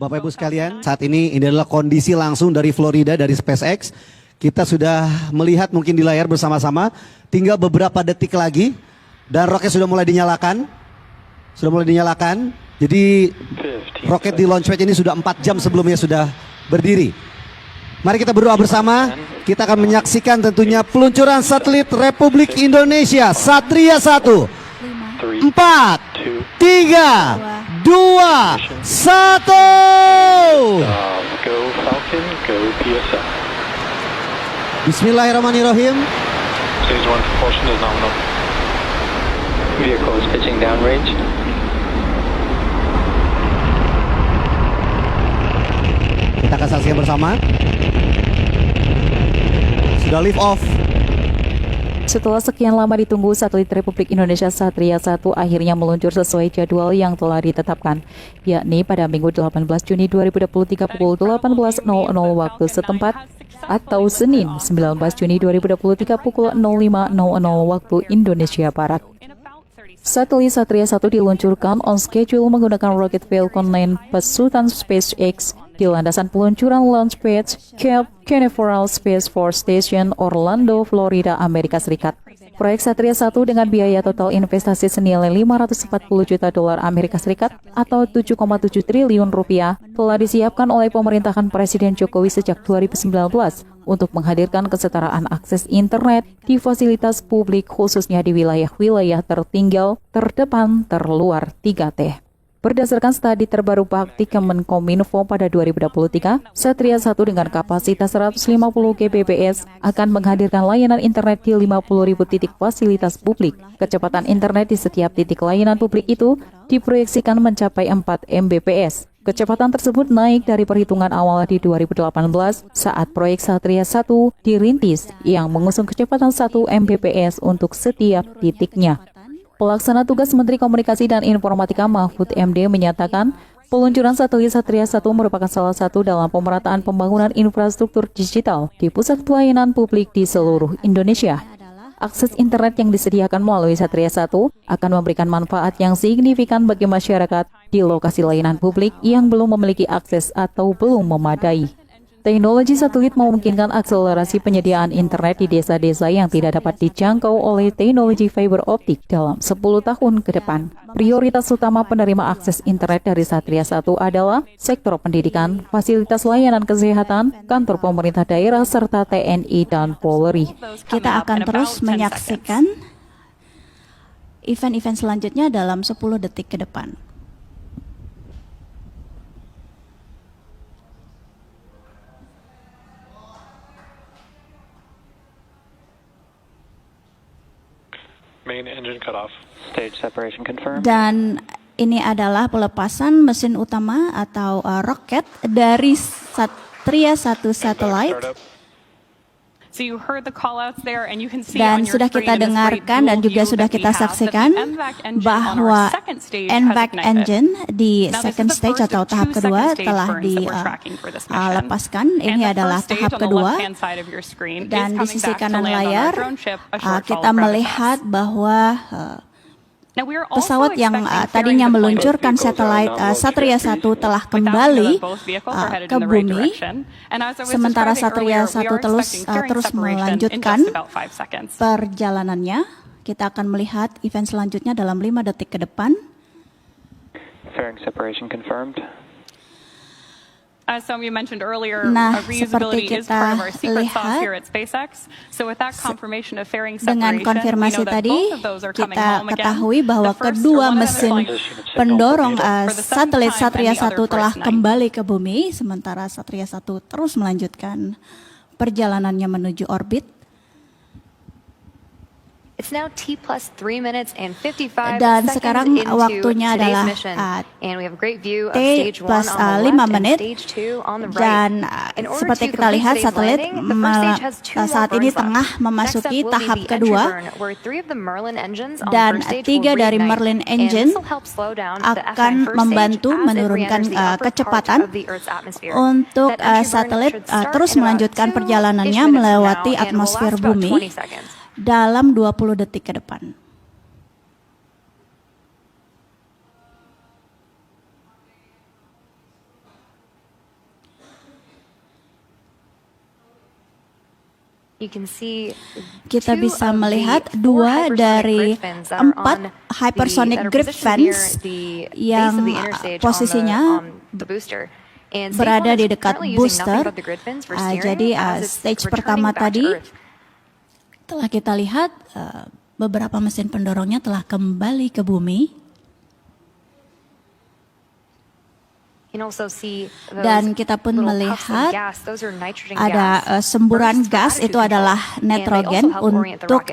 Bapak Ibu sekalian, saat ini adalah kondisi langsung dari Florida, dari SpaceX. Kita sudah melihat mungkin di layar bersama-sama, tinggal beberapa detik lagi dan roket sudah mulai dinyalakan. Jadi roket di launchpad ini sudah 4 jam sebelumnya sudah berdiri. Mari kita berdoa bersama. Kita akan menyaksikan tentunya peluncuran satelit Republik Indonesia Satria 1. 4, 3, 2, 1. Bismillahirrahmanirrahim. Stage 1 propulsion is nominal. Vehicle is pitching downrange. Kita akan saksikan bersama. Sudah lift off. Setelah sekian lama ditunggu, satelit Republik Indonesia Satria 1 akhirnya meluncur sesuai jadwal yang telah ditetapkan, yakni pada Minggu 18 Juni 2023 pukul 18.00 waktu setempat atau Senin 19 Juni 2023 pukul 05.00 waktu Indonesia Barat. Satelit Satria 1 diluncurkan on schedule menggunakan roket Falcon 9 pesutan SpaceX di landasan peluncuran Launchpad Cape Canaveral Space Force Station, Orlando, Florida, Amerika Serikat. Proyek Satria 1 dengan biaya total investasi senilai 540 juta dolar Amerika Serikat atau 7,7 triliun rupiah telah disiapkan oleh pemerintahan Presiden Jokowi sejak 2019 untuk menghadirkan kesetaraan akses internet di fasilitas publik khususnya di wilayah-wilayah tertinggal, terdepan, terluar 3T. Berdasarkan studi terbaru Bakti Kemenkominfo pada 2023, Satria 1 dengan kapasitas 150 Gbps akan menghadirkan layanan internet di 50.000 titik fasilitas publik. Kecepatan internet di setiap titik layanan publik itu diproyeksikan mencapai 4 Mbps. Kecepatan tersebut naik dari perhitungan awal di 2018 saat proyek Satria 1 dirintis yang mengusung kecepatan 1 Mbps untuk setiap titiknya. Pelaksana tugas Menteri Komunikasi dan Informatika Mahfud MD menyatakan peluncuran satelit Satria 1 merupakan salah satu dalam pemerataan pembangunan infrastruktur digital di pusat pelayanan publik di seluruh Indonesia. Akses internet yang disediakan melalui Satria 1 akan memberikan manfaat yang signifikan bagi masyarakat di lokasi layanan publik yang belum memiliki akses atau belum memadai. Teknologi satelit memungkinkan akselerasi penyediaan internet di desa-desa yang tidak dapat dijangkau oleh teknologi fiber optik dalam 10 tahun ke depan. Prioritas utama penerima akses internet dari Satria 1 adalah sektor pendidikan, fasilitas layanan kesehatan, kantor pemerintah daerah, serta TNI dan Polri. Kita akan terus menyaksikan event-event selanjutnya dalam 10 detik ke depan. Main engine cut off. Stage separation confirmed. Dan ini adalah pelepasan mesin utama atau roket dari Satria 1 satellite. Dan sudah kita dengarkan dan juga sudah kita saksikan bahwa NVAC engine di second stage atau tahap kedua telah dilepaskan. Ini adalah tahap kedua. Dan di sisi kanan layar kita melihat bahwa pesawat yang tadinya meluncurkan satelit Satria 1 telah kembali ke bumi, sementara Satria 1 terus melanjutkan perjalanannya. Kita akan melihat event selanjutnya dalam 5 detik ke depan. Fairing separation confirmed. Nah, seperti kita lihat dengan konfirmasi tadi, kita ketahui bahwa kedua mesin pendorong satelit Satria 1 telah kembali ke bumi, sementara Satria 1 terus melanjutkan perjalanannya menuju orbit. Dan sekarang waktunya adalah T plus 5 menit. Dan seperti kita lihat satelit saat ini tengah memasuki tahap kedua. Dan 3 dari Merlin engine akan membantu menurunkan kecepatan untuk satelit terus melanjutkan perjalanannya melewati atmosfer bumi dalam 20 detik ke depan. Kita bisa melihat 2 dari 4 hypersonic grip fans yang posisinya berada di dekat booster. Jadi stage pertama tadi telah kita lihat beberapa mesin pendorongnya telah kembali ke bumi. Dan kita pun melihat ada semburan gas, itu adalah nitrogen untuk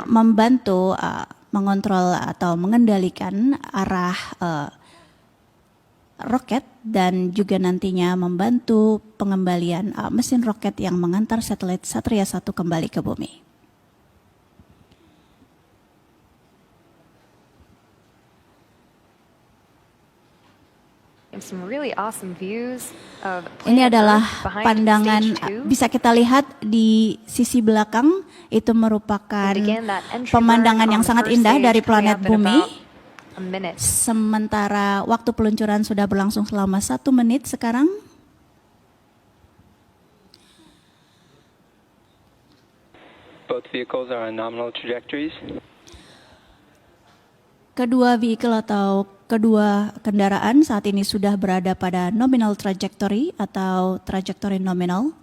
membantu mengontrol atau mengendalikan arah roket dan juga nantinya membantu pengembalian mesin roket yang mengantar satelit Satria 1 kembali ke bumi. Ini adalah pandangan bisa kita lihat di sisi belakang, itu merupakan pemandangan yang sangat indah dari planet bumi. Sementara waktu peluncuran sudah berlangsung selama 1 menit sekarang. Both vehicles are on nominal trajectories. Kedua vehicle atau kedua kendaraan saat ini sudah berada pada nominal trajectory atau trajectory nominal.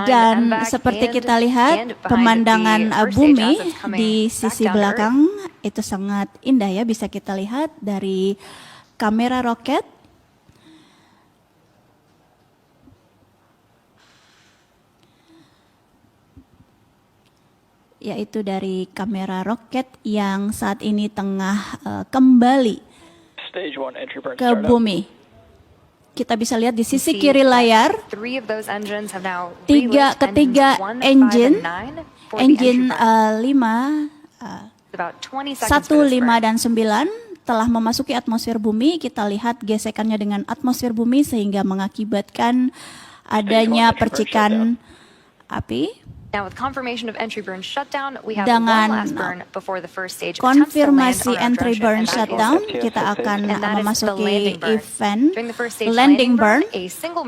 Dan seperti kita lihat pemandangan bumi di sisi belakang itu sangat indah ya, bisa kita lihat dari kamera roket. Yaitu dari kamera roket yang saat ini tengah kembali ke bumi. Kita bisa lihat di sisi kiri layar, ketiga engine 5, 1, 5, dan 9 telah memasuki atmosfer bumi. Kita lihat gesekannya dengan atmosfer bumi sehingga mengakibatkan adanya percikan api. Dengan konfirmasi entry burn shutdown, kita akan memasuki event landing burn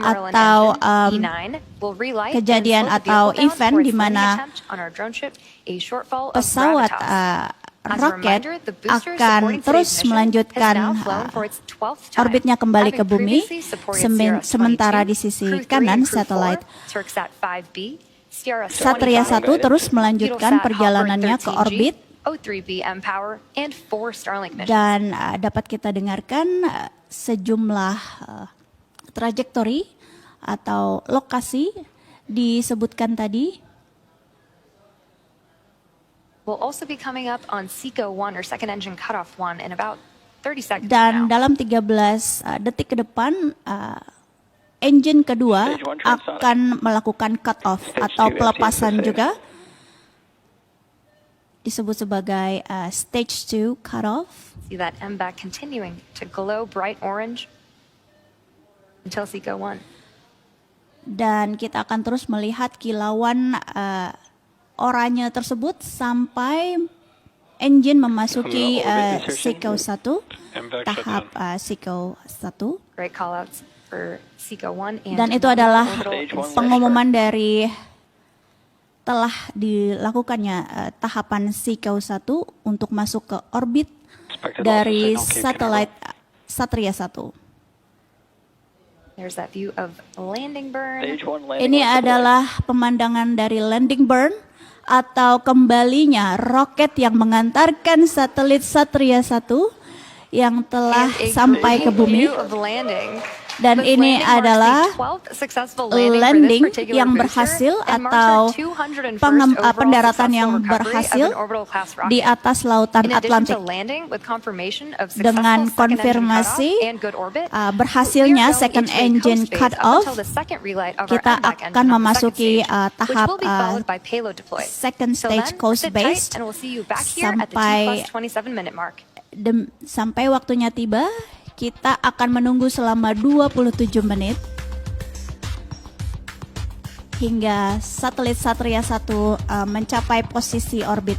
atau kejadian atau event di mana pesawat roket akan terus melanjutkan orbitnya kembali ke bumi, sementara di sisi kanan satelit Satria 1 terus melanjutkan perjalanannya ke orbit. Dan dapat kita dengarkan sejumlah trajektori atau lokasi disebutkan tadi. Dan dalam 13 detik ke depan engine kedua akan melakukan cut off atau pelepasan juga, disebut sebagai stage 2 cut off. Dan kita akan terus melihat kilauan oranye tersebut sampai engine memasuki SECO 1, tahap SECO 1. Dan itu adalah pengumuman dari telah dilakukannya tahapan SECO 1 untuk masuk ke orbit dari satelit Satria 1. Ini adalah pemandangan dari landing burn atau kembalinya roket yang mengantarkan satelit Satria 1 yang telah sampai ke bumi. Dan ini adalah landing yang berhasil atau pendaratan yang berhasil di atas lautan Atlantik. Dengan konfirmasi berhasilnya second engine cut off, kita akan memasuki tahap second stage coast based sampai waktunya tiba. Kita akan menunggu selama 27 menit hingga satelit Satria 1 mencapai posisi orbit